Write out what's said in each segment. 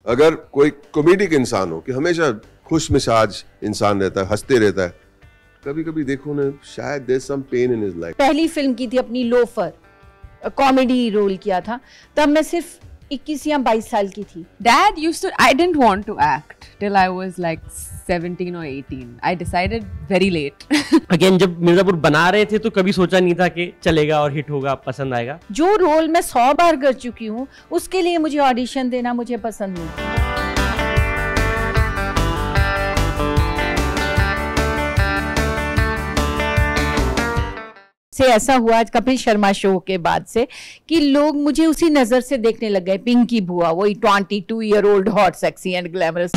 अगर कोई कॉमेडिक इंसान हो कि हमेशा खुश मिजाज इंसान रहता है, हंसते रहता है, कभी कभी देखो ना शायद there some pain in his life. पहली फिल्म की थी अपनी लोफर, कॉमेडी रोल किया था, तब मैं सिर्फ 21 या 22 साल की थी। Dad used to, I didn't want to act till I was like 17 or 18. I decided very late. Again जब मिर्जापुर बना रहे थे तो कभी सोचा नहीं था कि चलेगा और हिट होगा, पसंद आएगा। जो रोल मैं 100 बार कर चुकी हूँ उसके लिए मुझे ऑडिशन देना मुझे पसंद नहीं। से ऐसा हुआ कपिल शर्मा शो के बाद से कि लोग मुझे उसी नजर से देखने लग गए, पिंकी बुआ, वही 22-year-old hot sexy and glamorous.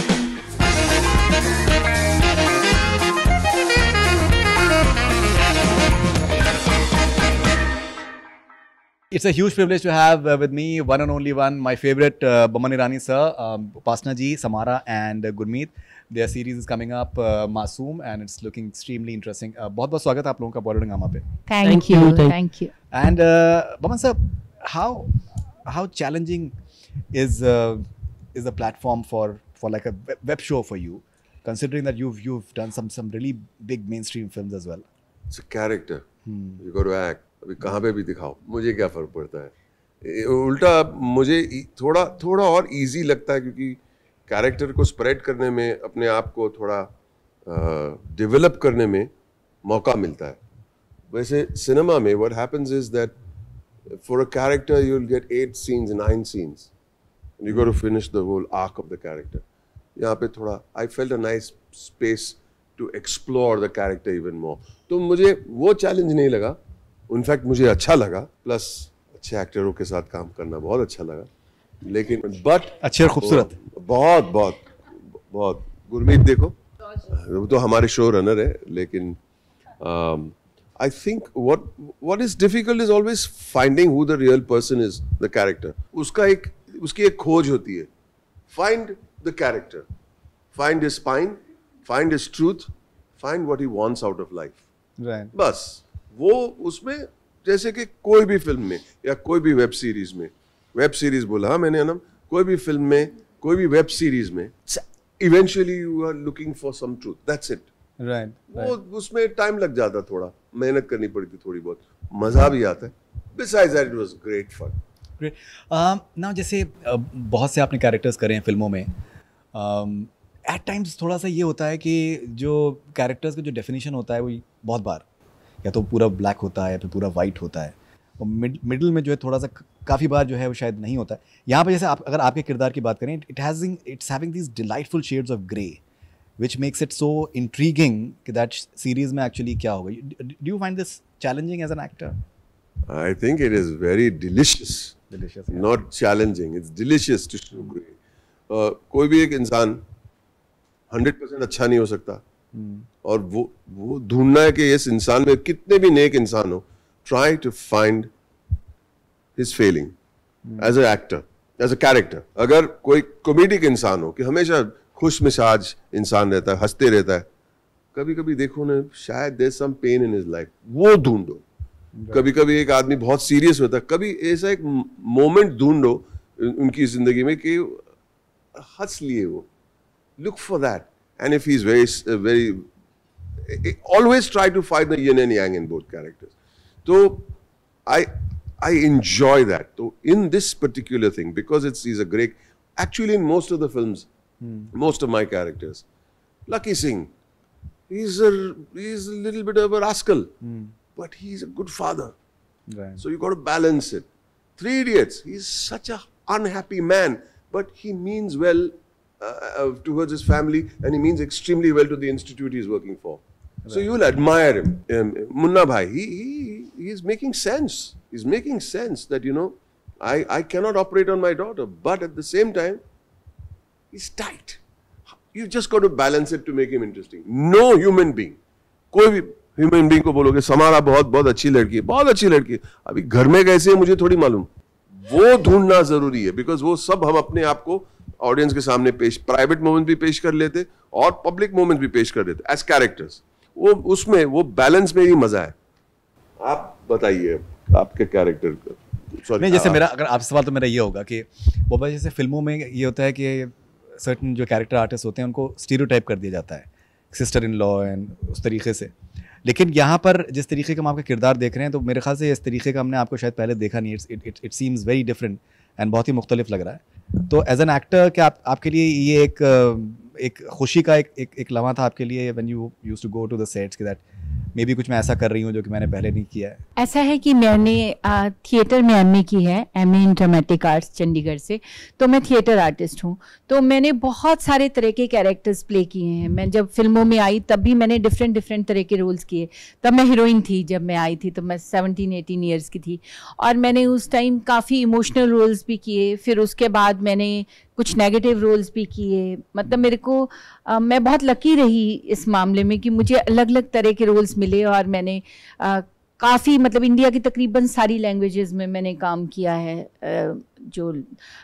It's a huge privilege to have with me one and only one, my favorite Boman Irani sir, Upasna ji, Samara and Gurmeet. Their series is coming up, Masoom, and it's looking extremely interesting. बहुत स्वागत है आप लोगों का बॉलीवुड हंगामा पे। Thank you. And Boman sir, how challenging is the platform for like a web show for you, considering that you've done some really big mainstream films as well? It's a character. You got to act. अभी कहाँ पे भी दिखाओ, मुझे क्या फर्क पड़ता है। उल्टा मुझे थोड़ा और इजी लगता है क्योंकि कैरेक्टर को स्प्रेड करने में, अपने आप को थोड़ा डेवलप करने में मौका मिलता है। वैसे सिनेमा में what happens is that for a character you will get 8 scenes 9 scenes and you got to finish the whole arc of the character. यहाँ पे थोड़ा I felt a nice space to explore the character even more. तो मुझे वो challenge नहीं लगा, in fact मुझे अच्छा लगा, प्लस अच्छे एक्टरों के साथ काम करना बहुत अच्छा लगा। लेकिन बट अच्छे और खूबसूरत, बहुत गुरमीत देखो, वो तो हमारे शो रनर है, लेकिन I think what is difficult is always finding who the real person is the character. उसकी एक खोज होती है। Find the character, find his spine, find his truth, find what he wants out of life. बस वो उसमें, जैसे कि कोई भी फिल्म में या कोई भी वेब सीरीज में, वेब सीरीज बोला हाँ मैंने ना, कोई भी फिल्म में, कोई भी वेब सीरीज में, eventually you are looking for some truth, that's it. Right. वो उसमें टाइम लग जाता, थोड़ा मेहनत करनी पड़ती, थोड़ी बहुत मजा भी आता है। Besides that, it was great fun. Great. Now जैसे बहुत से आपने कैरेक्टर्स करे हैं फिल्मों में, एट टाइम्स थोड़ा सा ये होता है कि जो कैरेक्टर्स का जो डेफिनेशन होता है वो बहुत बार या तो पूरा ब्लैक होता है या फिर पूरा वाइट होता है, और मिडिल में जो है थोड़ा सा काफ़ी बार जो है वो शायद नहीं होता है। यहाँ पे जैसे अगर आपके किरदार की बात करें, it's having these delightful shades of grey which makes it so intriguing कि दैट सीरीज में एक्चुअली क्या होगा। Do you find this challenging as an actor? I think it is very delicious. Delicious, yeah. Not challenging. It's delicious to show grey. कोई भी एक इंसान 100% अच्छा नहीं हो सकता, और वो ढूंढना है कि इस इंसान में, कितने भी नेक इंसान हो, try to find his failing as an actor, as a character. अगर कोई कॉमेडिक इंसान हो कि हमेशा खुश मिजाज इंसान रहता है, हंसते रहता है, कभी कभी देखो ना शायद there's some pain in his life, वो ढूंढो। कभी कभी एक आदमी बहुत सीरियस होता है, कभी ऐसा एक मोमेंट ढूंढो उनकी जिंदगी में कि हंस लिए वो। Look for that, and if he is very always try to find the yin and yang in both characters. तो आई एंजॉय दैट। तो in this particular thing, because is a great, actually in most of the films, most of my characters, Lucky Singh, he is a little bit of a rascal, but he's a good father. Right. So you got to balance it. 3 Idiots, he's such a unhappy man, but he means well towards his family, and he means extremely well to the institute he's working for. Right. So you'll admire him. Munna Bhai, he is making sense. He's making sense that, you know, I cannot operate on my daughter, but at the same time, he's tight. You just got to balance it to make him interesting. No human being, कोई भी human being को बोलोगे Samara बहुत अच्छी लड़की है, बहुत अच्छी लड़की है, अभी घर में कैसे है मुझे थोड़ी मालूम, वो ढूंढना जरूरी है। बिकॉज वो सब हम अपने आप को ऑडियंस के सामने प्राइवेट मोमेंट भी पेश कर लेते और पब्लिक मोमेंट भी पेश कर लेते एज कैरेक्टर्स। वो उसमें वो बैलेंस में ही मजा है। आप बताइए आपके कैरेक्टर का। नहीं, जैसे मेरा अगर आपसे सवाल तो मेरा ये होगा कि बाबा, जैसे फिल्मों में ये होता है कि सर्टन जो कैरेक्टर आर्टिस्ट होते हैं उनको स्टीरियोटाइप कर दिया जाता है, सिस्टर इन लॉ एंड उस तरीके से। लेकिन यहाँ पर जिस तरीके का हम आपका किरदार देख रहे हैं, तो मेरे ख्याल से इस तरीके का हमने आपको शायद पहले देखा नहीं। It seems very different and बहुत ही मुख्तलिफ लग रहा है। तो एज एन एक्टर क्या आपके लिए ये एक खुशी का एक लम्हा था आपके लिए when you used to go to the sets कि दैट मे बी कुछ मैं ऐसा कर रही हूँ जो कि मैंने पहले नहीं किया है? ऐसा है कि मैंने थिएटर में एमए की है, एमए इन ड्रामेटिक आर्ट्स चंडीगढ़ से, तो मैं थिएटर आर्टिस्ट हूँ। तो मैंने बहुत सारे तरह के कैरेक्टर्स प्ले किए हैं। मैं जब फिल्मों में आई तब भी मैंने डिफरेंट तरह के रोल्स किए। तब मैं हीरोइन थी, जब मैं आई थी तो मैं 17-18 ईयर्स की थी, और मैंने उस टाइम काफ़ी इमोशनल रोल्स भी किए। फिर उसके बाद मैंने कुछ नेगेटिव रोल्स भी किए। मतलब मेरे को मैं बहुत लकी रही इस मामले में कि मुझे अलग अलग तरह के रोल्स मिले, और मैंने काफ़ी मतलब इंडिया की तकरीबन सारी लैंग्वेजेस में मैंने काम किया है, जो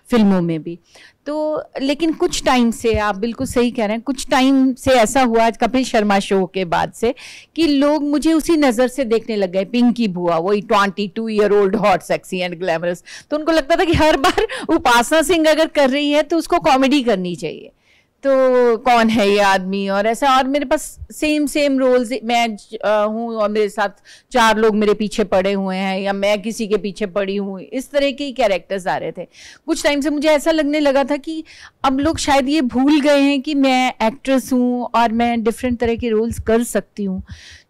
फिल्मों में भी। तो लेकिन कुछ टाइम से, आप बिल्कुल सही कह रहे हैं, कुछ टाइम से ऐसा हुआ कपिल शर्मा शो के बाद से कि लोग मुझे उसी नज़र से देखने लग गए, पिंकी बुआ, वही 22 year old hot sexy and glamorous. तो उनको लगता था कि हर बार उपासना सिंह अगर कर रही है तो उसको कॉमेडी करनी चाहिए, तो कौन है ये आदमी, और ऐसा। और मेरे पास सेम रोल्स, मैं हूँ और मेरे साथ 4 लोग मेरे पीछे पड़े हुए हैं, या मैं किसी के पीछे पड़ी हूँ, इस तरह के ही कैरेक्टर्स आ रहे थे। कुछ टाइम से मुझे ऐसा लगने लगा था कि अब लोग शायद ये भूल गए हैं कि मैं एक्ट्रेस हूँ और मैं डिफरेंट तरह के रोल्स कर सकती हूँ।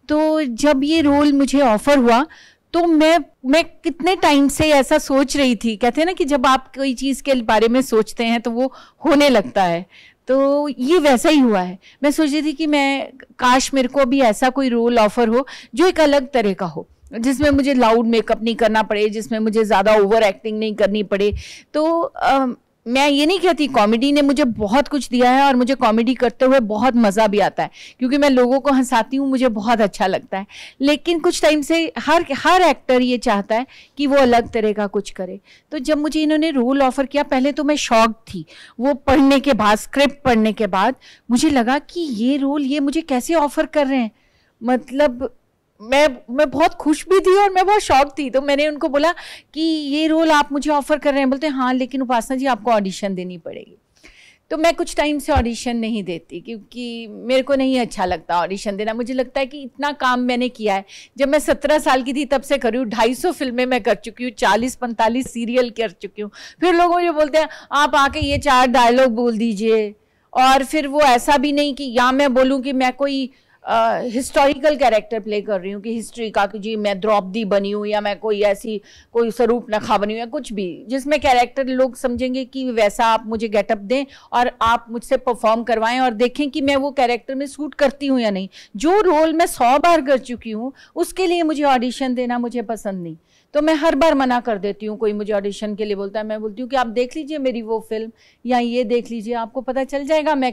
तो जब ये रोल मुझे ऑफर हुआ तो मैं कितने टाइम से ऐसा सोच रही थी। कहते हैं ना कि जब आप कोई चीज़ के बारे में सोचते हैं तो वो होने लगता है, तो ये वैसा ही हुआ है। मैं सोच रही थी कि मैं काश मेरे को अभी ऐसा कोई रोल ऑफर हो जो एक अलग तरह का हो, जिसमें मुझे लाउड मेकअप नहीं करना पड़े, जिसमें मुझे ज़्यादा ओवर एक्टिंग नहीं करनी पड़े। तो मैं ये नहीं कहती, कॉमेडी ने मुझे बहुत कुछ दिया है और मुझे कॉमेडी करते हुए बहुत मज़ा भी आता है, क्योंकि मैं लोगों को हंसाती हूँ, मुझे बहुत अच्छा लगता है। लेकिन कुछ टाइम से हर एक्टर ये चाहता है कि वो अलग तरह का कुछ करे। तो जब मुझे इन्होंने रोल ऑफ़र किया, पहले तो मैं शॉक थी। वो पढ़ने के बाद, स्क्रिप्ट पढ़ने के बाद मुझे लगा कि ये रोल ये मुझे कैसे ऑफ़र कर रहे हैं। मतलब मैं बहुत खुश भी थी और मैं बहुत शॉक थी। तो मैंने उनको बोला कि ये रोल आप मुझे ऑफर कर रहे हैं? बोलते हाँ, लेकिन उपासना जी आपको ऑडिशन देनी पड़ेगी। तो मैं कुछ टाइम से ऑडिशन नहीं देती, क्योंकि मेरे को नहीं अच्छा लगता ऑडिशन देना। मुझे लगता है कि इतना काम मैंने किया है, जब मैं 17 साल की थी तब से कर रही हूँ, 250 फिल्में मैं कर चुकी हूँ, 40-45 सीरियल कर चुकी हूँ। फिर लोग मुझे बोलते हैं आप आके ये 4 डायलॉग बोल दीजिए, और फिर वो ऐसा भी नहीं कि या मैं बोलूँ कि मैं कोई हिस्टोरिकल कैरेक्टर प्ले कर रही हूँ कि हिस्ट्री का, कि जी मैं द्रौपदी बनी हूँ या मैं कोई ऐसी कोई स्वरूपनखा बनी हूँ, या कुछ भी जिसमें कैरेक्टर लोग समझेंगे कि वैसा आप मुझे गेटअप दें और आप मुझसे परफॉर्म करवाएं और देखें कि मैं वो कैरेक्टर में सूट करती हूँ या नहीं। जो रोल मैं 100 बार कर चुकी हूँ उसके लिए मुझे ऑडिशन देना मुझे पसंद नहीं। तो मैं हर बार मना कर देती हूँ। कोई मुझे ऑडिशन के लिए बोलता है, मैं बोलती हूँ कि आप देख लीजिए मेरी वो फिल्म, या ये देख लीजिए, आपको पता चल जाएगा मैं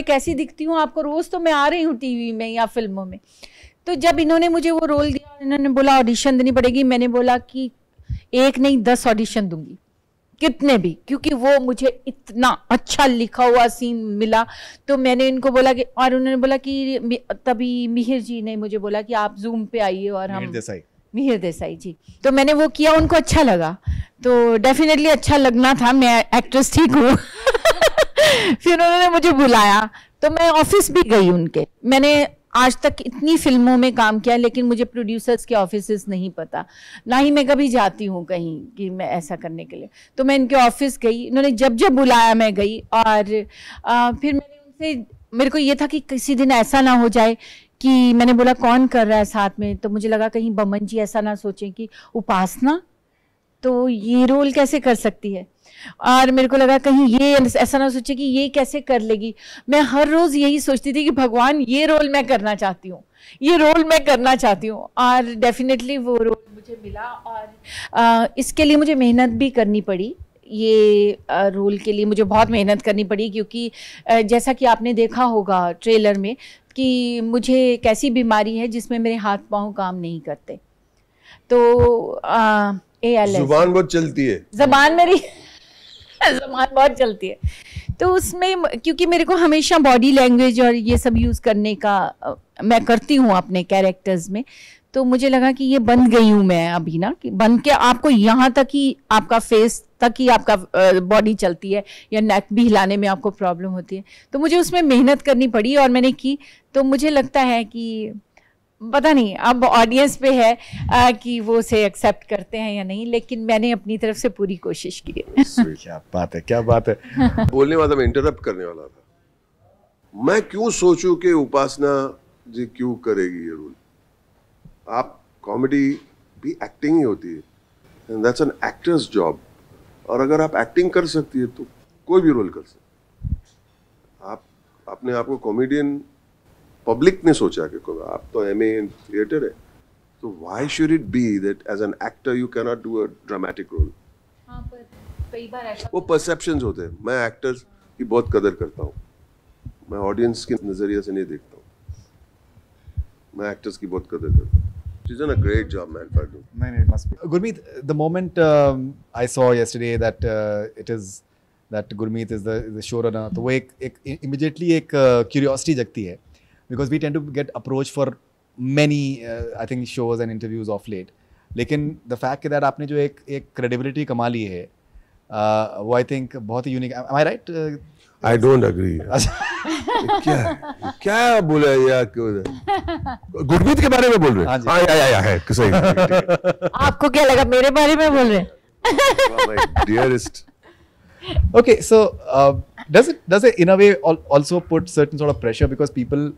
कैसी दिखती हूँ। आपको रोज़ तो मैं आ रही हूँ टीवी में या फिल्मों में। तो जब इन्होंने मुझे वो रोल दिया, इन्होंने बोला ऑडिशन देनी पड़ेगी, मैंने बोला कि 1 नहीं 10 ऑडिशन दूंगी, कितने भी, क्योंकि वो मुझे इतना अच्छा लिखा हुआ सीन मिला। तो मैंने इनको बोला कि, और उन्होंने बोला कि तभी मिहिर जी ने मुझे बोला कि आप जूम पे आइए और हम मिहिर देसाई जी। तो मैंने वो किया, उनको अच्छा लगा। तो डेफिनेटली अच्छा लगना था, मैं एक्ट्रेस ठीक हूँ। फिर उन्होंने मुझे बुलाया तो मैं ऑफिस भी गई उनके। मैंने आज तक इतनी फिल्मों में काम किया, लेकिन मुझे प्रोड्यूसर्स के ऑफिसेस नहीं पता, ना ही मैं कभी जाती हूँ कहीं कि मैं ऐसा करने के लिए। तो मैं इनके ऑफिस गई, इन्होंने जब जब बुलाया मैं गई। और फिर मैंने उनसे, मेरे को ये था कि किसी दिन ऐसा ना हो जाए कि मैंने बोला कौन कर रहा है साथ में, तो मुझे लगा कहीं बमन जी ऐसा ना सोचें कि उपासना तो ये रोल कैसे कर सकती है, और मेरे को लगा कहीं ये ऐसा ना सोचे कि ये कैसे कर लेगी। मैं हर रोज़ यही सोचती थी कि भगवान ये रोल मैं करना चाहती हूँ, ये रोल मैं करना चाहती हूँ। और डेफिनेटली वो रोल मुझे मिला, और इसके लिए मुझे मेहनत भी करनी पड़ी। ये रोल के लिए मुझे बहुत मेहनत करनी पड़ी, क्योंकि जैसा कि आपने देखा होगा ट्रेलर में कि मुझे एक ऐसी बीमारी है जिसमें मेरे हाथ पांव काम नहीं करते। तो ALS, जुबान बहुत चलती है, जबान मेरी जबान बहुत चलती है। तो उसमें क्योंकि मेरे को हमेशा बॉडी लैंग्वेज और ये सब यूज़ करने का मैं करती हूँ अपने कैरेक्टर्स में, तो मुझे लगा कि ये बन गई हूँ मैं अभी ना, कि बन के आपको यहाँ तक ही आपका फेस तक ही आपका बॉडी चलती है या नेक भी हिलाने में आपको प्रॉब्लम होती है। तो मुझे उसमें मेहनत करनी पड़ी और मैंने की। तो मुझे लगता है कि पता नहीं अब ऑडियंस पे है कि वो उसे एक्सेप्ट करते हैं या नहीं, लेकिन मैंने अपनी तरफ से पूरी कोशिश की है। क्या बात है, क्या बात है। बोलने वाला मैं इंटरप्ट करने वाला था। मैं क्यों सोचूं कि उपासना जी क्यों करेगी ये रोल। आप कॉमेडी भी एक्टिंग ही होती है, and that's an actors job. और अगर आप एक्टिंग कर सकती है तो कोई भी रोल कर सकते। आप अपने आप को कॉमेडियन पब्लिक ने सोचा कि आप तो एमए इन थिएटर है, तो why should it be that as an actor you can not do a dramatic role. हाँ, पर कई बार ऐसा वो परसेप्शंस होते हैं। मैं एक्टर्स की बहुत कदर करता हूँ, मैं ऑडियंस के नजरिए से नहीं देखता हूँ। मैं एक्टर्स की बहुत कदर करता हूँ। She's done a great job, man. Fardu. नहीं, it must be. Gurmeet, the moment I saw yesterday that that Gurmeet is the showrunner, तो वो एक immediately एक curiosity जगती है, because we tend to get approached for many I think shows and interviews of late. लेकिन the fact that आपने जो एक credibility कमा ली है, वो I think बहुत ही unique. Am I right? I don't agree. क्या बोला यार, गुरमीत के बारे में बोल रहे हैं? हाँ है सही। आपको क्या लगा मेरे बारे में बोल रहे हैं? My dearest. Okay, so does it in a way also put certain sort of pressure because people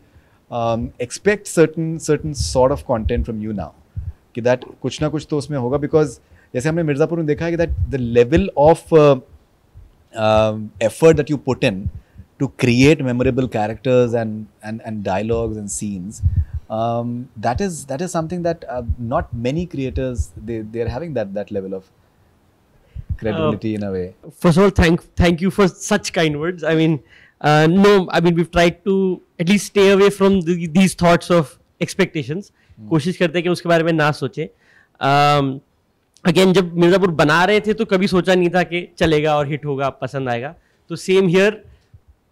expect certain sort of content from you now, कि that कुछ ना कुछ तो उसमें होगा, because जैसे हमने मिर्जापुर में देखा है कि that the level of effort that you put in to create memorable characters and dialogues and scenes, that is something that not many creators they're having that level of credibility in a way. First of all, thank you for such kind words. I mean, no, I mean we've tried to at least stay away from these thoughts of expectations. कोशिश करते हैं कि उसके बारे में ना सोचें. Again जब मिर्जापुर बना रहे थे तो कभी सोचा नहीं था कि चलेगा और हिट होगा, पसंद आएगा. तो सेम हियर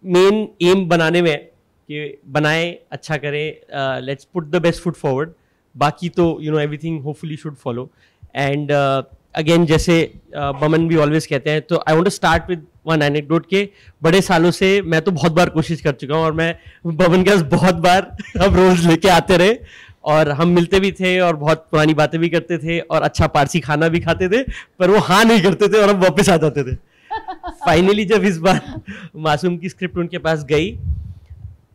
मेन एम बनाने में कि बनाए, अच्छा करें, let's put the best foot forward. बाकी तो everything hopefully should follow. And again जैसे बमन भी ऑलवेज कहते हैं, तो I want to start with one anecdote के बड़े सालों से मैं तो बहुत बार कोशिश कर चुका हूँ और मैं बमन के पास बहुत बार हम रोज लेके आते रहे और हम मिलते भी थे और बहुत पुरानी बातें भी करते थे और अच्छा पारसी खाना भी खाते थे, पर वो हाँ नहीं करते थे और हम वापस आ जाते थे. फाइनली जब इस बार मासूम की स्क्रिप्ट उनके पास गई,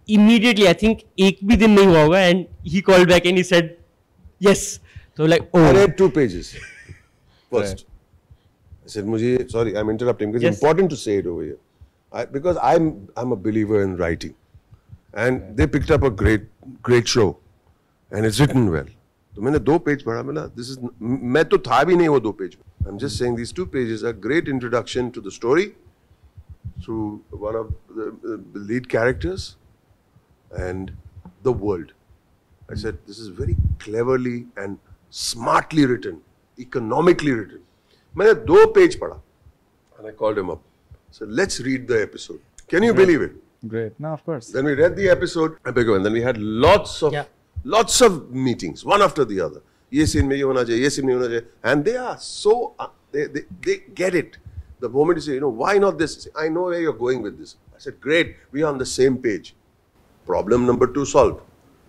इमीडिएटली आई थिंक एक भी दिन नहीं हुआ होगा and he called back and he said yes. तो like I read 2 pages first. I said, "मुझे sorry, I'm interrupting because it's important to say it over here. Because I'm a believer in writing, and they picked up a great show, and it's written well. तो मैंने 2 page पढ़ा, मैं तो था भी नहीं वो 2 पेज में. I'm just saying these 2 pages are great introduction to the story through one of the lead characters and the world. I said this is very cleverly and smartly written, economically written. मैंने 2 page पढ़ा and I called him up. So let's read the episode. Can you believe it? Great. No, of course. Then we read the episode, and then we had lots of meetings, one after the other. ये scene में ये होना चाहिए, ये scene में होना चाहिए, and they are so they get it. The moment you say, why not this? Say, I know where you're going with this. I said, great, we are on the same page. Problem number 2 solved.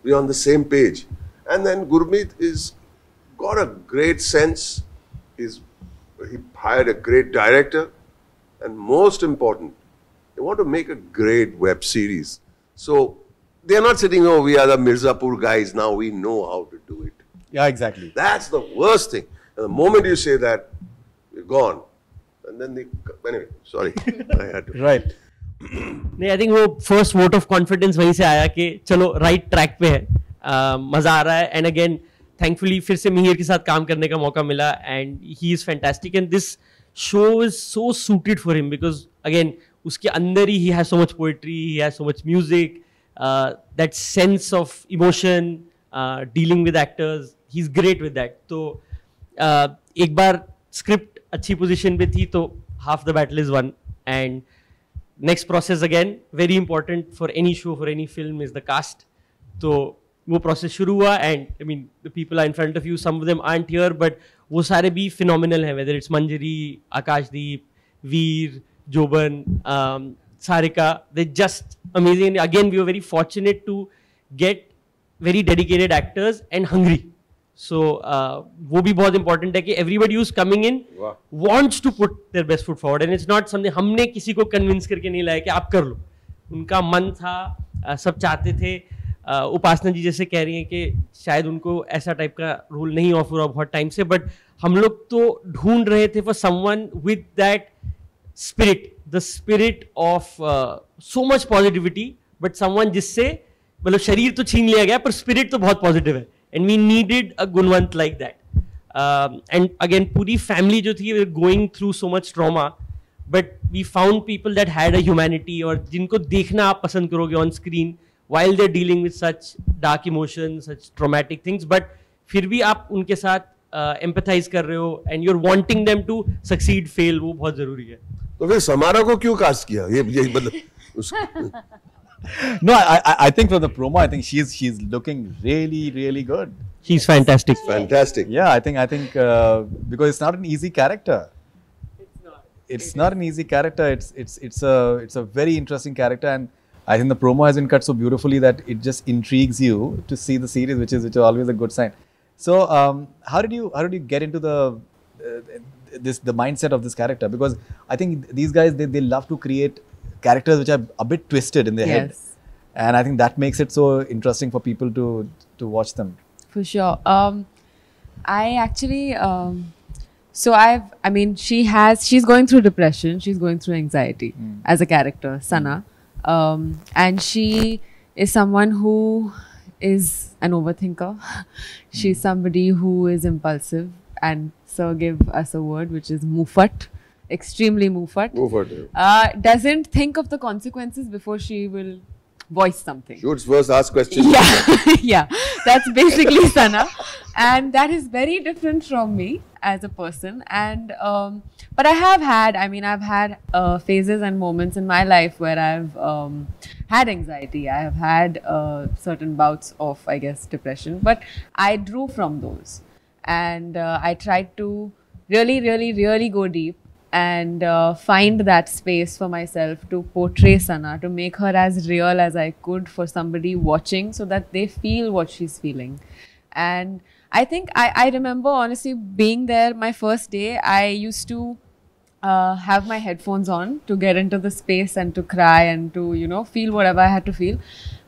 We are on the same page. And then Gurmeet is got a great sense. He hired a great director, and most important, they want to make a great web series. So they are not sitting, we are the Mirzapur guys, now we know how to do it. Yeah, exactly. That's the worst thing. And the moment you say that, you're gone. And then anyway, sorry, I had to. Right. नहीं, I think वो first vote of confidence वहीं से आया कि चलो right track पे है, मजा आ रहा है. एंड अगेन थैंकफुली फिर से मिहिर के साथ काम करने का मौका मिला and he is fantastic and this show is so suited for him because again उसके अंदर he has so much poetry, he has so much music, that sense of emotion, dealing with actors, he is great with that. तो एक बार script अच्छी position पे थी तो half the battle is one. And next process again very important for any show, for any film, is the cast. तो वो process शुरू हुआ and I mean the people are in front of you, some of them aren't here, but वो सारे भी phenomenal हैं, whether it's Manjari, Akashdeep, Veer, Joban, Sarika, they just amazing. Again we are very fortunate to get very dedicated actors and hungry. So वो भी बहुत important है कि everybody who's coming in wants to put their best foot forward, and it's not something हमने किसी को convince करके नहीं लाया कि आप कर लो. उनका मन था, सब चाहते थे. उपासना जी जैसे कह रही हैं कि शायद उनको ऐसा टाइप का रोल नहीं ऑफर हुआ बहुत टाइम से, बट हम लोग तो ढूंढ रहे थे for someone with that spirit, the spirit of so much positivity, but someone जिससे मतलब शरीर तो छीन लिया गया पर स्पिरिट तो बहुत पॉजिटिव है, and we needed a Gunwant like that. And again पूरी फैमिली जो थी going through so much trauma, but we found people that had a humanity, और जिनको देखना आप पसंद करोगे on screen while they're dealing with such dark emotions, such traumatic things, but फिर भी आप उनके साथ empathize कर रहे हो and you're wanting them to succeed, fail, वो बहुत जरूरी है. तो फिर समारा को क्यों कास्ट किया? ये मतलब No, I think from the promo, I think she's looking really good. She's fantastic. fantastic. Yeah, I think because it's not an easy character. It's not an easy character. It's a very interesting character, and I think the promo has been cut so beautifully that it just intrigues you to see the series, which is always a good sign. So, how did you get into the mindset of this character? Because I think these guys they love to create characters which are a bit twisted in their head, and I think that makes it so interesting for people to watch them. For sure. I actually, so I mean, she's going through depression, she's going through anxiety as a character, Sana. And she is someone who is an overthinker. She's somebody who is impulsive, and Sir give us a word which is Mufat. Extremely Mufat. Doesn't think of the consequences before she will voice something. Shoots first, ask questions. Yeah, yeah, that's basically Sana, and that is very different from me as a person. And but I've had phases and moments in my life where I've had anxiety. I have had certain bouts of, I guess, depression, but I drew from those, and I tried to really go deep and find that space for myself to portray Sana, to make her as real as I could for somebody watching, so that they feel what she's feeling. And I think I remember honestly being there my first day. I used to have my headphones on to get into the space and to cry and to, you know, feel whatever I had to feel.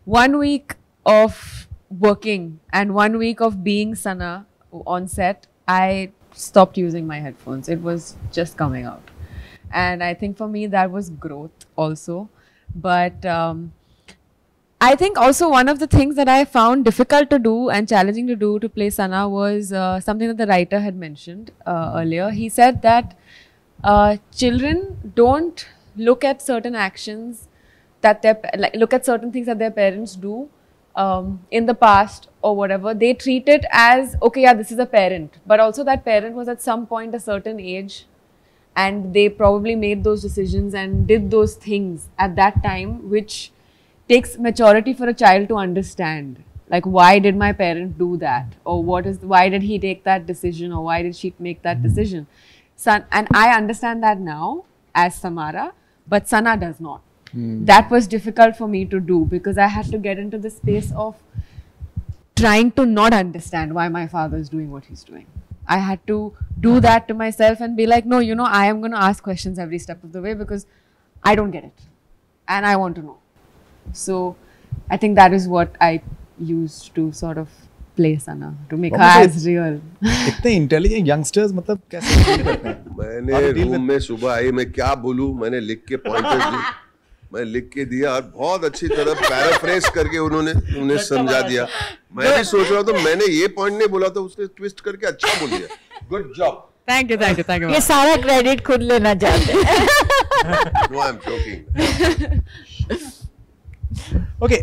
1 week of working and 1 week of being Sana on set, I stopped using my headphones. It was just coming out, and I think for me that was growth also. But I think also one of the things that I found difficult to do and challenging to do to play Sana was something that the writer had mentioned earlier. He said that children don't look at certain actions that look at certain things that their parents do in the past or whatever. They treat it as, okay, yeah, this is a parent, but also that parent was at some point a certain age, and they probably made those decisions and did those things at that time, which takes maturity for a child to understand. Like, why did my parent do that, or why did he take that decision, or why did she make that decision? And I understand that now as Samara, but Sana does not. That was difficult for me to do, because I had to get into the space of trying to not understand why my father is doing what he's doing. I had to do that to myself and be like, no, you know, I am going to ask questions every step of the way, because I don't get it and I want to know. So I think that is what I used to sort of play Sana, to make her as real. इतने intelligent youngsters मतलब कैसे करते हैं? मैंने room में सुबह आई, मैं क्या बोलूं, मैंने लिख के पॉइंटर्स दी, मैं लिख के दिया और बहुत अच्छी तरह पैराफ्रेज करके उन्होंने समझा दिया. मैं भी सोच रहा था मैंने ये पॉइंट नहीं बोला था, उसने ट्विस्ट करके अच्छा बोल दिया. Good job. Thank you. ये सारा क्रेडिट खुद लेना चाहते हैं. No, I'm joking. Okay,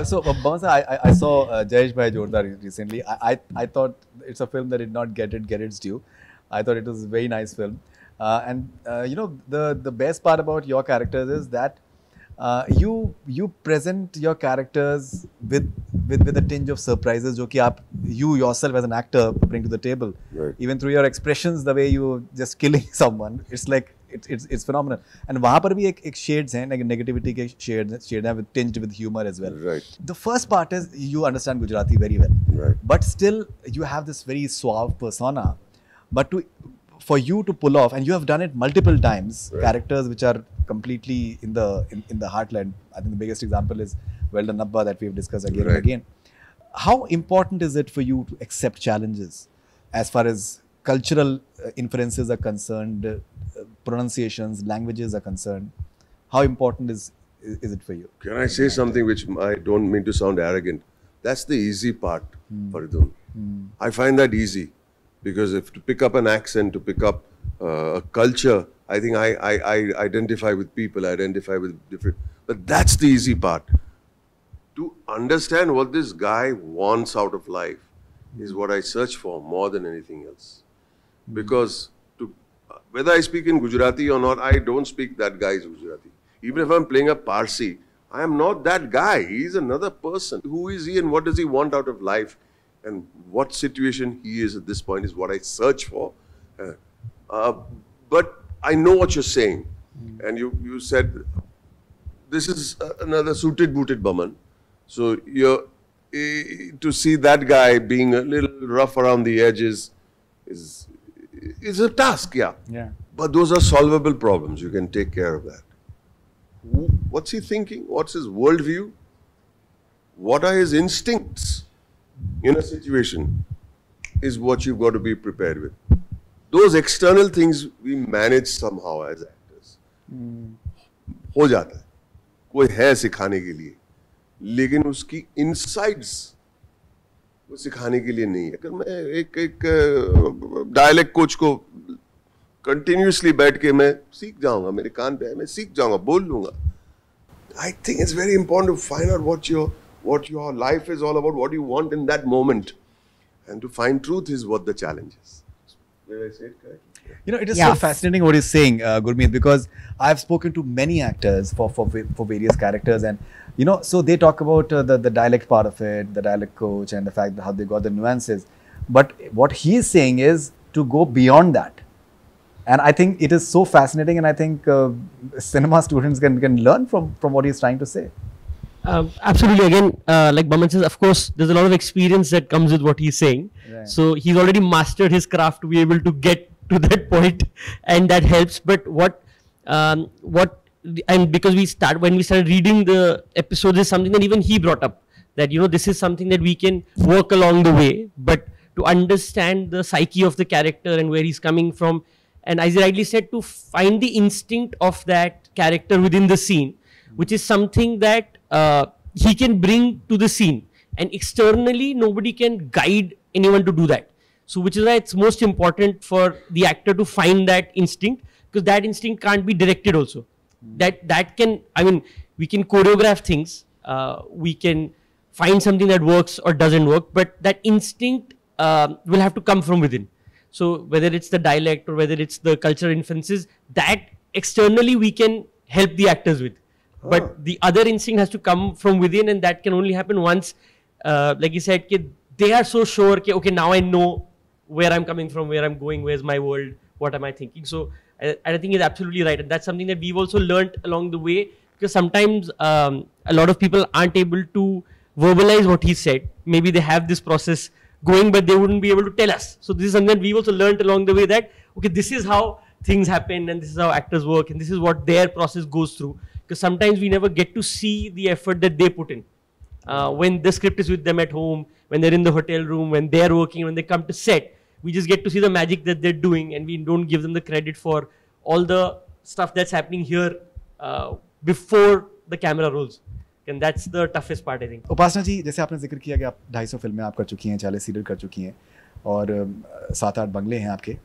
so Bhamsa, I saw Jayesh Bhai Jordar recently. I thought it's a film that did not get its due. I thought it was a very nice film. And you know, the best part about your characters is that you present your characters with a tinge of surprises जो कि आप you yourself as an actor bring to the table. Right. Even through your expressions, the way you just killing someone, it's like it's phenomenal. And वहाँ पर भी एक shades हैं, negativity के shades हैं with tinged with humor as well. Right. The first part is you understand Gujarati very well, Right. but still you have this very suave persona. But for you to pull off, and you have done it multiple times, Right. characters which are completely in the heartland. I think the biggest example is Weldon Nabba that we've discussed again Right. and again. How important is it for you to accept challenges as far as cultural inferences are concerned, pronunciations, languages are concerned? How important is it for you? Can I say something which I don't mean to sound arrogant? That's the easy part, Faridun. I find that easy because if to pick up an accent, to pick up a culture, I think I identify with people, I identify with different, but that's the easy part. To understand what this guy wants out of life is what I search for more than anything else. Because whether I speak in Gujarati or not, I don't speak that guy's Gujarati. Even if I'm playing a Parsi, I am not that guy. He's another person. Who is he and what does he want out of life? And what situation he is at this point is what I search for. But I know what you're saying. And you said, this is another suited booted Baman. So to see that guy being a little rough around the edges is a task, yeah. Yeah. But those are solvable problems. You can take care of that. What's he thinking? What's his worldview? What are his instincts in a situation is what you've got to be prepared with. Those external things we manage somehow as actors. हो जाता है. कोई है सिखाने के लिए. लेकिन उसकी इनसाइड्स वो सिखाने के लिए नहीं है. अगर मैं एक डायलेक्ट कोच को कंटिन्यूसली बैठ के मैं सीख जाऊंगा, मेरे कान पे है, मैं सीख जाऊंगा, बोल लूंगा. I think it's very important to find out what your life is all about, what you want in that moment, and to find truth is what the challenge is. Did I say it correctly? You know, it is so fascinating what he's saying, Gurmeet, because I've spoken to many actors for various characters, and you know, so they talk about the dialect part of it, the dialect coach, and the fact that how they got the nuances. But what he is saying is to go beyond that, and I think it is so fascinating, and I think cinema students can learn from what he's trying to say. Absolutely. Again, like Baman says, of course, there's a lot of experience that comes with what he's saying. Right. So he's already mastered his craft to be able to get to that point, and that helps. But and because when we started reading the episodes, is something that even he brought up, that this is something that we can work along the way, but to understand the psyche of the character and where he's coming from, and as he rightly said, to find the instinct of that character within the scene, which is something that he can bring to the scene, and externally nobody can guide anyone to do that. So which is why it's most important for the actor to find that instinct, because that instinct can't be directed also. That can, we can choreograph things, we can find something that works or doesn't work, but that instinct will have to come from within. So whether it's the dialect or whether it's the cultural inferences, that externally we can help the actors with. But the other instinct has to come from within, and that can only happen once, like you said, they are so sure, okay, now I know where I'm coming from, where I'm going, where's my world, what am I thinking. So I think he's absolutely right, and that's something that we've also learned along the way, because sometimes a lot of people aren't able to verbalize what he said. Maybe they have this process going, but they wouldn't be able to tell us. So this is something that we've also learned along the way, that okay, this is how things happen, and this is how actors work, and this is what their process goes through. Because sometimes we never get to see the effort that they put in. When the script is with them at home, when they're in the hotel room, when they're working, when they come to set, we just get to see the magic that they're doing, and we don't give them the credit for all the stuff that's happening here before the camera rolls. And that's the toughest part, I think. उपासना जी, जैसे आपने जिक्र किया कि आप 250 फिल्में आप कर चुकी हैं, 40 सीरियल कर चुकी हैं, और 7-8 बंगले हैं आपके.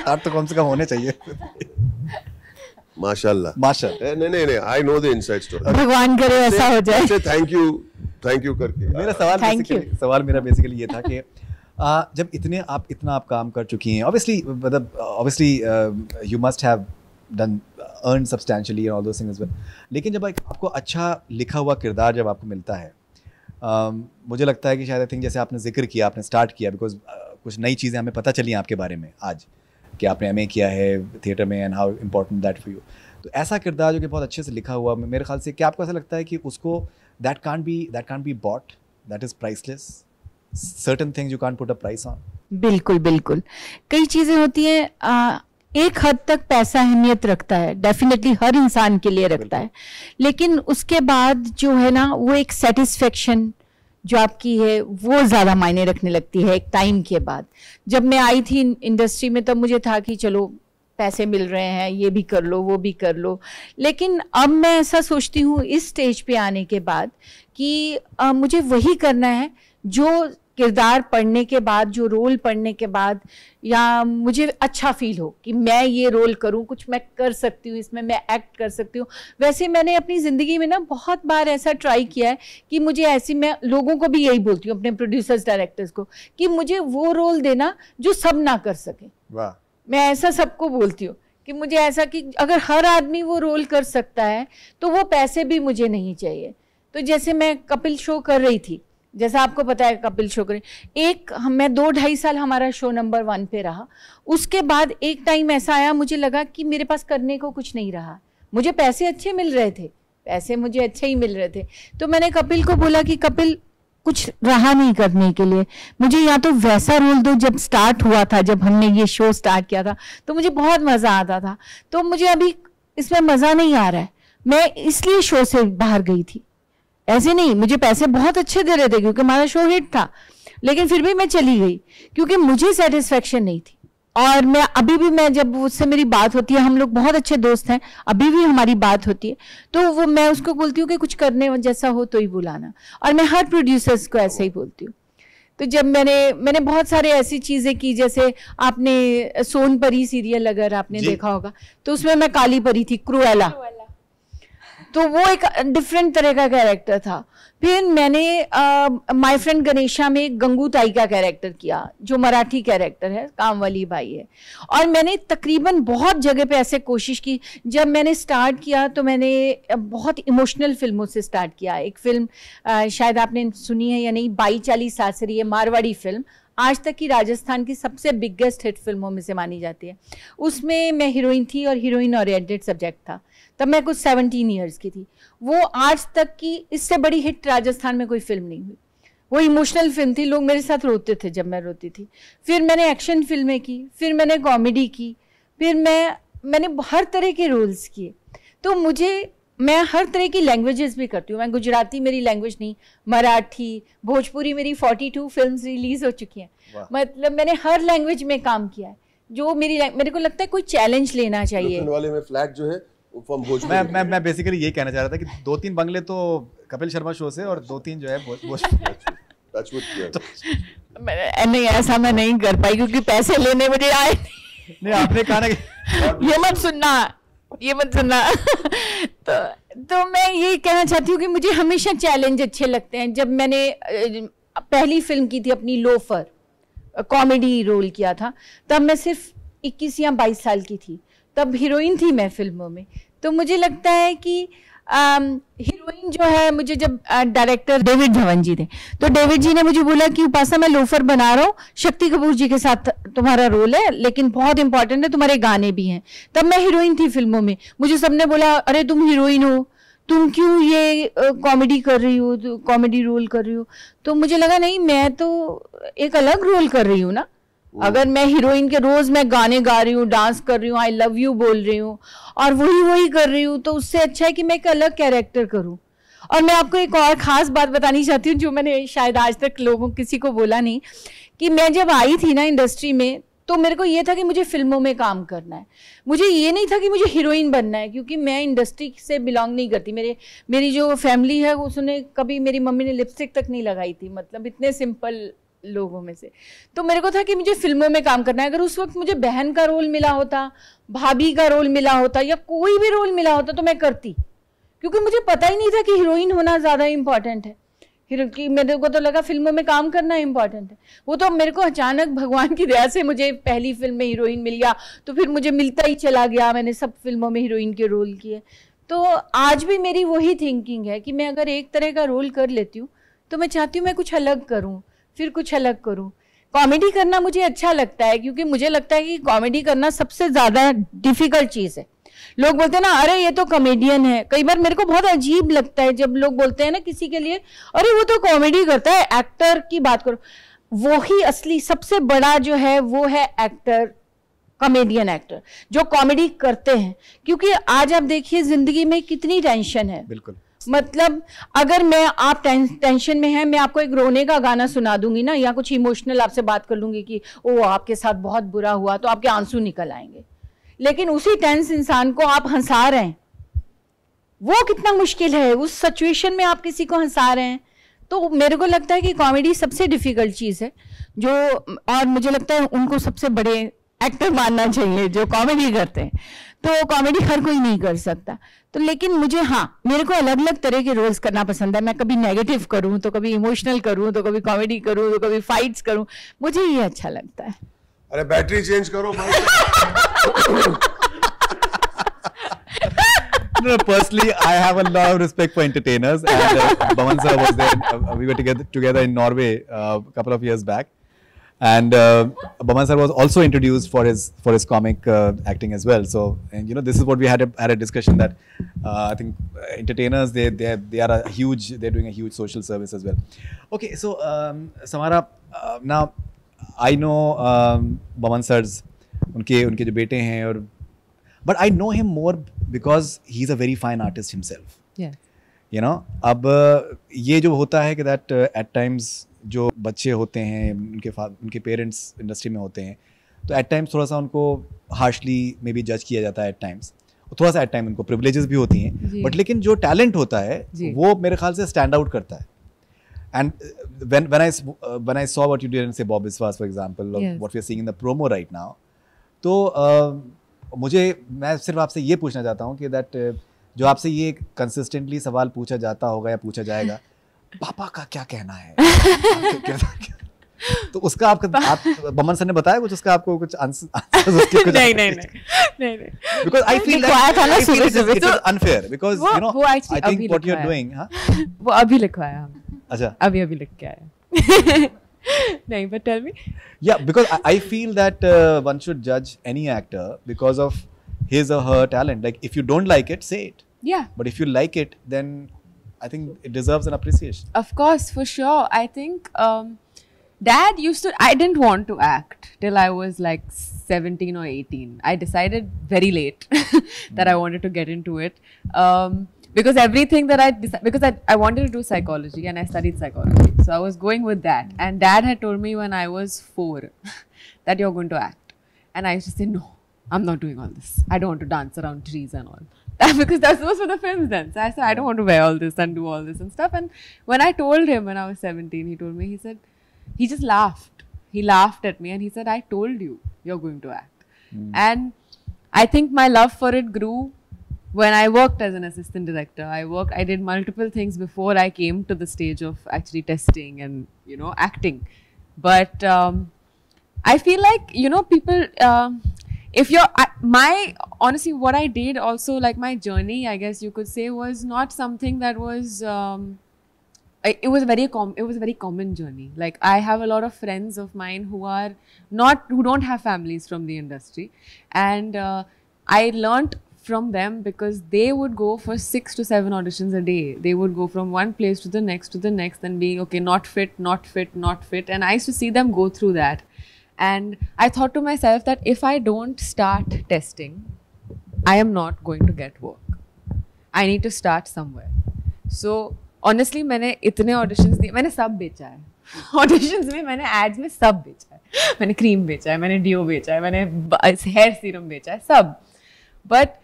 8 तो कम से कम होने चाहिए. माशाल्लाह. माशाल्लाह. नहीं, I know the inside story. भगवान करे ऐसा हो जाए. Say thank you करके. मेरा सवाल मेरा बेसिकली ये था कि जब इतना आप काम कर चुकी हैं, obviously you must have done earned substantially and all those things as well. लेकिन जब आपको अच्छा लिखा हुआ किरदार जब आपको मिलता है, मुझे लगता है कि शायद आई थिंक जैसे आपने जिक्र किया, आपने स्टार्ट किया, बिकॉज कुछ नई चीज़ें हमें पता चली आपके बारे में आज कि आपने MA किया है थिएटर में and how important that for you. तो ऐसा किरदार जो कि बहुत अच्छे से लिखा हुआ, मेरे ख्याल से क्या आपको ऐसा लगता है कि उसको that can't be bought, that is priceless, certain things you can't put a price on? बिल्कुल बिल्कुल. कई चीज़ें होती हैं, एक हद तक पैसा अहमियत रखता है, डेफिनेटली हर इंसान के लिए रखता है, लेकिन उसके बाद जो है ना वो एक सेटिस्फेक्शन जो आपकी है वो ज़्यादा मायने रखने लगती है एक टाइम के बाद. जब मैं आई थी इंडस्ट्री में तब मुझे था कि चलो पैसे मिल रहे हैं, ये भी कर लो वो भी कर लो, लेकिन अब मैं ऐसा सोचती हूँ इस स्टेज पे आने के बाद कि मुझे वही करना है जो किरदार पढ़ने के बाद, जो रोल पढ़ने के बाद या मुझे अच्छा फील हो कि मैं ये रोल करूं, कुछ मैं कर सकती हूँ इसमें, मैं एक्ट कर सकती हूँ. वैसे मैंने अपनी ज़िंदगी में ना बहुत बार ऐसा ट्राई किया है कि मुझे ऐसी, मैं लोगों को भी यही बोलती हूँ अपने प्रोड्यूसर्स डायरेक्टर्स को कि मुझे वो रोल देना जो सब ना कर सके. वाह. मैं ऐसा सबको बोलती हूँ कि मुझे ऐसा कि अगर हर आदमी वो रोल कर सकता है तो वो पैसे भी मुझे नहीं चाहिए. तो जैसे मैं कपिल शो कर रही थी, जैसा आपको पता है कपिल शो करें, मैं 2-2.5 साल हमारा शो नंबर 1 पे रहा. उसके बाद एक टाइम ऐसा आया, मुझे लगा कि मेरे पास करने को कुछ नहीं रहा. मुझे पैसे अच्छे मिल रहे थे, पैसे मुझे अच्छे ही मिल रहे थे, तो मैंने कपिल को बोला कि कपिल कुछ रहा नहीं करने के लिए, मुझे या तो वैसा रोल दो जब स्टार्ट हुआ था, जब हमने ये शो स्टार्ट किया था तो मुझे बहुत मज़ा आता था, तो मुझे अभी इसमें मज़ा नहीं आ रहा है. मैं इसलिए शो से बाहर गई थी, ऐसे नहीं, मुझे पैसे बहुत अच्छे दे रहे थे क्योंकि हमारा शो हिट था, लेकिन फिर भी मैं चली गई क्योंकि मुझे सेटिस्फेक्शन नहीं थी. और मैं अभी भी, मैं जब उससे मेरी बात होती है, हम लोग बहुत अच्छे दोस्त हैं, अभी भी हमारी बात होती है, तो वो मैं उसको बोलती हूँ कि कुछ करने जैसा हो तो ही बुलाना, और मैं हर प्रोड्यूसर्स को ऐसे ही बोलती हूँ. तो जब मैंने बहुत सारे ऐसी चीज़ें की, जैसे आपने सोनपरी सीरियल अगर आपने देखा होगा तो उसमें मैं काली परी थी, क्रूएला, तो वो एक डिफरेंट तरह का कैरेक्टर था. फिर मैंने माय फ्रेंड गणेशा में गंगू ताई का कैरेक्टर किया जो मराठी कैरेक्टर है, कामवाली बाई है. और मैंने तकरीबन बहुत जगह पे ऐसे कोशिश की. जब मैंने स्टार्ट किया तो मैंने बहुत इमोशनल फिल्मों से स्टार्ट किया. एक फिल्म शायद आपने सुनी है या नहीं, 22-40 सासरी है, मारवाड़ी फिल्म, आज तक की राजस्थान की सबसे बिगेस्ट हिट फिल्मों में से मानी जाती है. उसमें मैं हीरोइन थी और हीरोइन ओरिएंटेड सब्जेक्ट था. तब मैं कुछ 17 ईयर्स की थी. वो आज तक की इससे बड़ी हिट राजस्थान में कोई फिल्म नहीं हुई. वो इमोशनल फिल्म थी, लोग मेरे साथ रोते थे जब मैं रोती थी. फिर मैंने एक्शन फिल्में की, फिर मैंने कॉमेडी की, फिर मैंने हर तरह के रोल्स किए. तो मैं हर तरह की लैंग्वेजेस भी करती हूँ. मैं गुजराती मेरी लैंग्वेज नहीं, मराठी, भोजपुरी, मेरी 42 फिल्म्स रिलीज हो चुकी हैं. मतलब मैंने हर लैंग्वेज में काम किया है. जो मेरे को लगता है कोई चैलेंज लेना चाहिए. वाले में फ्लैट जो है मैं बेसिकली ये कहना चाह रहा था कि 2-3 बंगले तो कपिल शर्मा शो से और 2-3 जो है नहीं, ऐसा मैं नहीं कर पाई क्योंकि पैसे लेने मुझे आए नहीं. आपने कहा ना ये मत सुनना तो मैं ये कहना चाहती हूँ कि मुझे हमेशा चैलेंज अच्छे लगते हैं. जब मैंने पहली फिल्म की थी अपनी, लोफर, कॉमेडी रोल किया था, तब मैं सिर्फ 21 या 22 साल की थी. तब हीरोइन थी मैं फिल्मों में. तो मुझे लगता है कि हीरोइन जो है, मुझे जब डायरेक्टर डेविड धवन जी थे, तो डेविड जी ने मुझे बोला कि उपासना मैं लोफर बना रहा हूँ, शक्ति कपूर जी के साथ तुम्हारा रोल है, लेकिन बहुत इंपॉर्टेंट है, तुम्हारे गाने भी हैं. तब मैं हीरोइन थी फिल्मों में. मुझे सबने बोला अरे तुम हीरोइन हो, तुम क्यों ये कॉमेडी कर रही हो, कॉमेडी रोल कर रही हो. तो मुझे लगा नहीं, मैं तो एक अलग रोल कर रही हूँ ना. अगर मैं हीरोइन के रोज मैं गाने गा रही हूँ, डांस कर रही हूँ, आई लव यू बोल रही हूँ और वही कर रही हूँ, तो उससे अच्छा है कि मैं एक अलग कैरेक्टर करूँ. और मैं आपको एक और ख़ास बात बतानी चाहती हूँ जो मैंने शायद आज तक किसी को बोला नहीं, कि मैं जब आई थी ना इंडस्ट्री में तो मेरे को ये था कि मुझे फिल्मों में काम करना है. मुझे ये नहीं था कि मुझे हीरोइन बनना है, क्योंकि मैं इंडस्ट्री से बिलोंग नहीं करती. मेरी जो फैमिली है उसने कभी, मेरी मम्मी ने लिपस्टिक तक नहीं लगाई थी, मतलब इतने सिंपल लोगों में से. तो मेरे को था कि मुझे फिल्मों में काम करना है. अगर उस वक्त मुझे बहन का रोल मिला होता, भाभी का रोल मिला होता या कोई भी रोल मिला होता तो मैं करती, क्योंकि मुझे पता ही नहीं था कि हीरोइन होना ज़्यादा इम्पॉर्टेंट है. फिर कि मेरे को तो लगा फिल्मों में काम करना इम्पोर्टेंट है। वो तो मेरे को अचानक भगवान की दया से मुझे पहली फिल्म में हीरोइन मिल गया, तो फिर मुझे मिलता ही चला गया, मैंने सब फिल्मों में हीरोइन के रोल किए। तो आज भी मेरी वही थिंकिंग है कि मैं अगर एक तरह का रोल कर लेती हूँ तो मैं चाहती हूँ मैं कुछ अलग करूँ, फिर कुछ अलग करूँ। कॉमेडी करना मुझे अच्छा लगता है, क्योंकि मुझे लगता है कि कॉमेडी करना सबसे ज़्यादा डिफ़िकल्ट चीज़ है। लोग बोलते हैं ना, अरे ये तो कॉमेडियन है। कई बार मेरे को बहुत अजीब लगता है जब लोग बोलते हैं ना किसी के लिए, अरे वो तो कॉमेडी करता है। एक्टर की बात करो, वो ही असली सबसे बड़ा जो है वो है एक्टर, कॉमेडियन एक्टर जो कॉमेडी करते हैं। क्योंकि आज आप देखिए जिंदगी में कितनी टेंशन है। बिल्कुल। मतलब अगर मैं आप टेंशन में है, मैं आपको एक रोने का गाना सुना दूंगी ना, या कुछ इमोशनल आपसे बात कर लूंगी कि ओ आपके साथ बहुत बुरा हुआ, तो आपके आंसू निकल आएंगे। लेकिन उसी टेंस इंसान को आप हंसा रहे हैं, वो कितना मुश्किल है। उस सिचुएशन में आप किसी को हंसा रहे हैं। तो मेरे को लगता है कि कॉमेडी सबसे डिफिकल्ट चीज़ है जो, और मुझे लगता है उनको सबसे बड़े एक्टर मानना चाहिए जो कॉमेडी करते हैं। तो कॉमेडी हर कोई नहीं कर सकता। तो लेकिन मुझे, हाँ, मेरे को अलग अलग तरह के रोल्स करना पसंद है। मैं कभी नेगेटिव करूँ तो कभी इमोशनल करूँ तो कभी कॉमेडी करूँ तो कभी फाइट्स करूँ, मुझे ये अच्छा लगता है। अरे बैटरी चेंज करो भाई। No, personally, I have a lot of respect for entertainers, and Baman sir was there. We were together in Norway a couple of years back, and Baman sir was also introduced for his comic acting as well. So, and you know, this is what we had a discussion that I think entertainers they are they're doing a huge social service as well. Okay, so Samara, now I know Baman sir's उनके जो बेटे हैं, और but I know him more because he's a very fine artist himself. Yes. You know, अब ये जो होता है कि that at times जो बच्चे होते हैं, उनके पेरेंट्स इंडस्ट्री में होते हैं, तो at times थोड़ा सा उनको harshly maybe जज किया जाता है at times, थोड़ा सा at time उनको privileges भी होती हैं, but लेकिन जो talent होता है वो मेरे ख्याल से stand out करता है. And when I saw what you did in say Bob Biswas, for example, or what we are seeing in the promo right now, तो मैं सिर्फ आपसे ये पूछना चाहता हूँ कि दैट जो आपसे ये कंसिस्टेंटली सवाल पूछा जाता होगा या पूछा जाएगा, पापा का क्या कहना है, तो उसका आप बमन सर ने बताया कुछ, उसका आपको कुछ आंसर नहीं because I feel that it's unfair because you know I think what you're doing, हाँ, वो अभी लिखवाया हम, अच्छा अभी लिख के आया। नहीं, but tell me. Yeah, because I feel that one should judge any actor because of his or her talent. Like, if you don't like it, say it. Yeah. But if you like it, then I think it deserves an appreciation. Of course, for sure. I think Dad used to. I didn't want to act till I was like 17 or 18. I decided very late that I wanted to get into it. Because everything that I wanted to do psychology and I studied psychology. So I was going with that. And Dad had told me when I was 4 that you're going to act. And I used to say, no, I'm not doing all this. I don't want to dance around trees and all. Because that was for the films then. So I said, I don't want to wear all this and do all this and stuff. And when I told him when I was 17, he told me, he just laughed. He laughed at me and he said, I told you, you're going to act. And I think my love for it grew when I worked as an assistant director. I did multiple things before I came to the stage of actually testing and, you know, acting. But I feel like, you know, people, honestly, what I did also, like my journey, I guess you could say, was not something that was, it was a very common journey. Like I have a lot of friends of mine who don't have families from the industry. And I learnt from them because they would go for 6 to 7 auditions a day. They would go from one place to the next and being, okay, not fit. And I used to see them go through that. And I thought to myself that if I don't start testing, I am not going to get work. I need to start somewhere. So honestly, मैंने इतने auditions दिए, मैंने सब बेचा है. Auditions में, मैंने ads में सब बेचा है. मैंने cream बेचा है, मैंने deo बेचा है, मैंने hair serum बेचा है, सब. But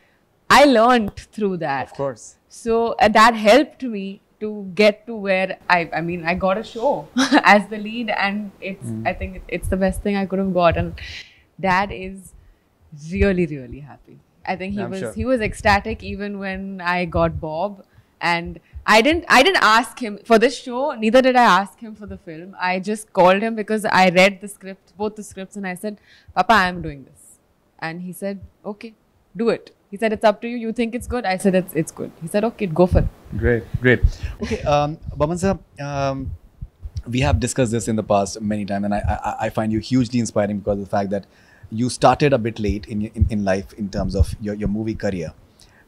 I learned through that. Of course. So that helped me to get to where I got a show as the lead, and I think it's the best thing I could have got. And Dad is really, really happy. I think he was ecstatic even when I got Bob. And I didn't ask him for this show, neither did I ask him for the film. I just called him because I read the script, both the scripts, and I said, Papa, I am doing this. And he said, okay, do it. He said, it's up to you. You think it's good? I said, it's good. He said, okay, go for it. Great. Okay, Baman sir, we have discussed this in the past many times, and I find you hugely inspiring because of the fact that you started a bit late in life in terms of your movie career.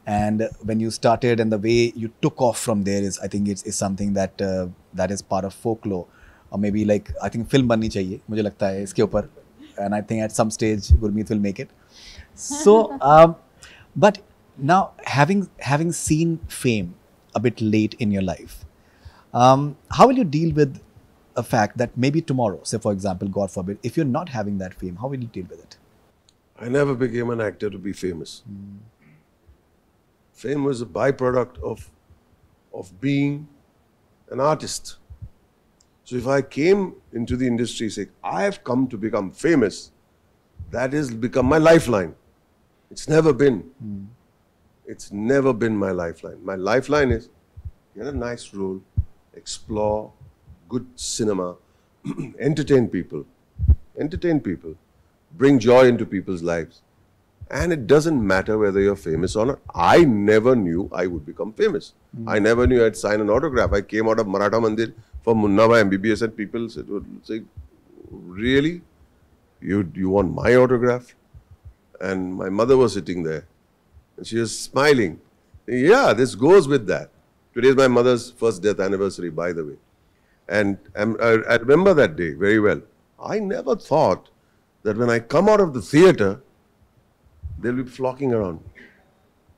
And when you started and the way you took off from there is, I think it's something that is part of folklore, or maybe like I think film बननी चाहिए मुझे लगता है इसके ऊपर, and I think at some stage Gurmeet will make it. So, but now having seen fame a bit late in your life, how will you deal with a fact that maybe tomorrow, say for example, God forbid, if you're not having that fame, how will you deal with it? I never became an actor to be famous. Fame was a byproduct of being an artist. So if I came into the industry saying, I have come to become famous, that has become my lifeline. It's never been. It's never been my lifeline. My lifeline is get a nice role, explore good cinema, entertain people, bring joy into people's lives. And it doesn't matter whether you're famous or not. I never knew I would become famous. I never knew I'd sign an autograph. I came out of Maratha Mandir for Munna Bhai MBBS and people said, really? You want my autograph? And my mother was sitting there and she was smiling. Yeah, this goes with that. Today is my mother's first death anniversary, by the way. And I remember that day very well. I never thought that when I come out of the theatre, they'll be flocking around me.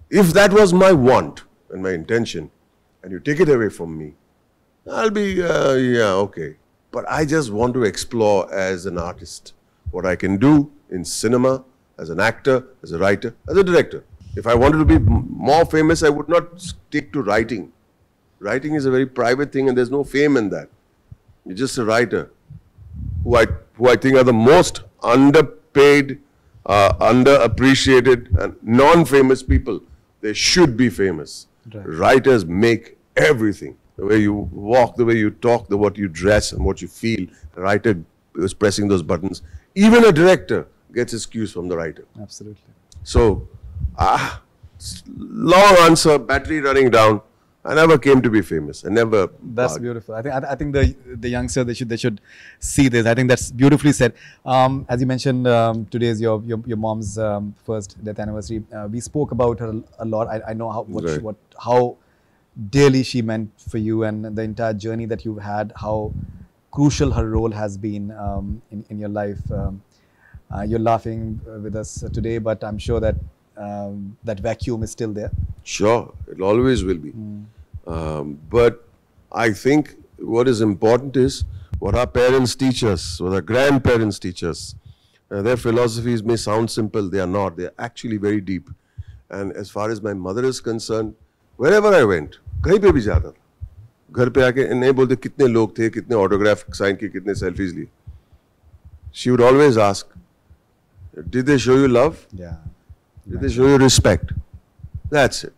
If that was my want and my intention, and you take it away from me, I'll be, yeah, okay. But I just want to explore as an artist what I can do in cinema, as an actor, as a writer, as a director. If I wanted to be more famous, I would not stick to writing. Writing is a very private thing and there's no fame in that. You're just a writer who I think are the most underpaid, underappreciated and non-famous people. They should be famous. Right. Writers make everything. The way you walk, the way you talk, what you dress and what you feel. The writer is pressing those buttons. Even a director gets his cues from the writer. Absolutely. So, long answer, battery running down. I never came to be famous. I never. That's beautiful. I think the youngster they should see this. I think that's beautifully said. As you mentioned, today is your mom's first death anniversary. We spoke about her a lot. I know how dearly she meant for you and the entire journey that you've had. How crucial her role has been in your life. You're laughing with us today, but I'm sure that that vacuum is still there. Sure, it always will be. But I think what is important is what our parents teach us, what our grandparents teach us. Their philosophies may sound simple, they are not. They are actually very deep. And as far as my mother is concerned, wherever I went, कहीं पे भी जाता था, घर पे आके नहीं बोलते कितने लोग थे, कितने ऑटोग्राफ साइन किए, कितने सेल्फीज लिए. She would always ask, did they show you love? Yeah. Did they show you respect? That's it.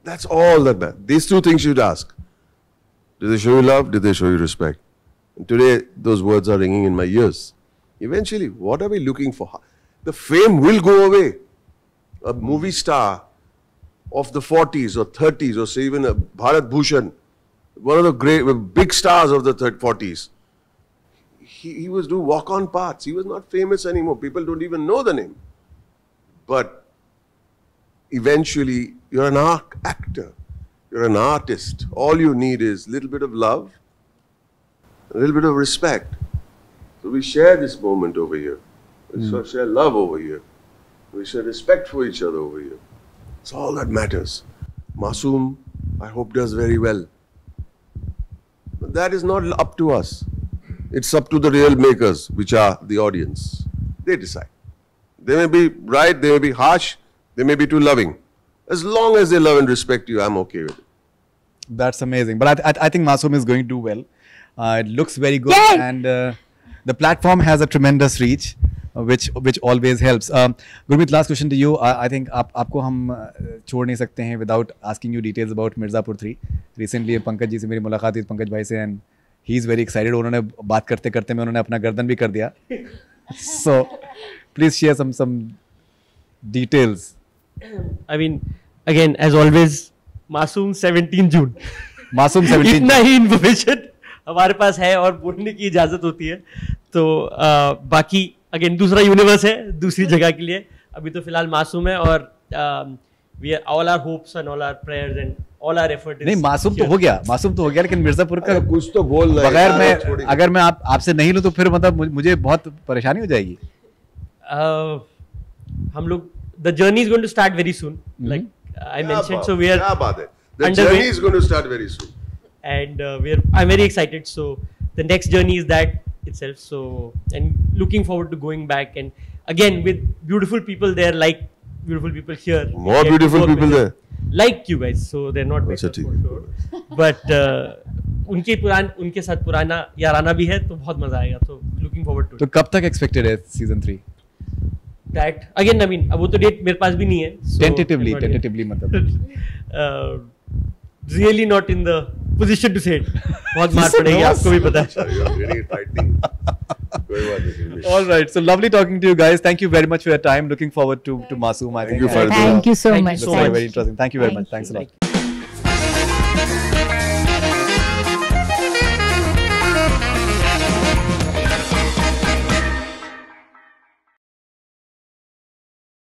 That's all that matters. These two things you'd ask. Did they show you love? Did they show you respect? And today, those words are ringing in my ears. Eventually, what are we looking for? The fame will go away. A movie star of the 40s or 30s, or say even a Bharat Bhushan, one of the great, big stars of the 40s, he was doing walk-on parts. He was not famous anymore. People don't even know the name. But eventually, you're an actor. You're an artist. All you need is a little bit of love, a little bit of respect. So we share this moment over here. We share love over here. We share respect for each other over here. It's all that matters. Masoom, I hope, does very well. But that is not up to us. It's up to the real makers, which are the audience. They decide. They may be right, they may be harsh, they may be too loving. As long as they love and respect you, I'm okay with it. That's amazing. But I think Masoom is going to do well. It looks very good. Yay! And the platform has a tremendous reach. which always helps. Gurmeet, last question to you. I think आपको हम छोड़ नहीं सकते हैं without asking you details about Mirzapur 3. Recently Pankaj ji से मेरी मुलाकात हुई, पंकज भाई से, and he is very excited. उन्होंने बात करते करते में उन्होंने अपना गर्दन भी कर दिया. So please share some details. I mean, again, as always, मासूम 17 जून. मासूम 17 इतना ही इन्फॉर्मेशन हमारे पास है और बोलने की इजाजत होती है. तो बाकी अगेन दूसरा यूनिवर्स है, दूसरी जगह के लिए. अभी तो फिलहाल मासूम है और we are all our hopes and all our prayers and all our effort. नहीं, मासूम तो हो गया, लेकिन मिर्जापुर का कुछ तो बोल रहा है. बगैर मैं अगर मैं आपसे नहीं लूं तो फिर मतलब मुझे बहुत परेशानी हो जाएगी. हम लोग the journey is going to start very soon. Like I mentioned, so we are. क्या बात है? The journey is going to start very soon. And I'm very excited. So the next journey is that itself. So and looking forward to going back and again with beautiful people there, like beautiful people here. More beautiful people there. Like you guys. So they're not better for sure. But उनके साथ पुराना याराना भी है तो बहुत मजा आएगा. तो looking forward to it. तो कब तक expected है season 3? That again, I mean, अब वो तो डेट मेरे पास भी नहीं है. So Tentatively मतलब. Really not in the position to say it. बहुत मार पड़ेगी, आपको भी पता है. All right, so lovely talking to you guys. Thank you very much for your time. Looking forward to Masoom. I think. Thank you, Thank you so Thank you much. so Very, much. very interesting. Thank you very much. Thanks a lot.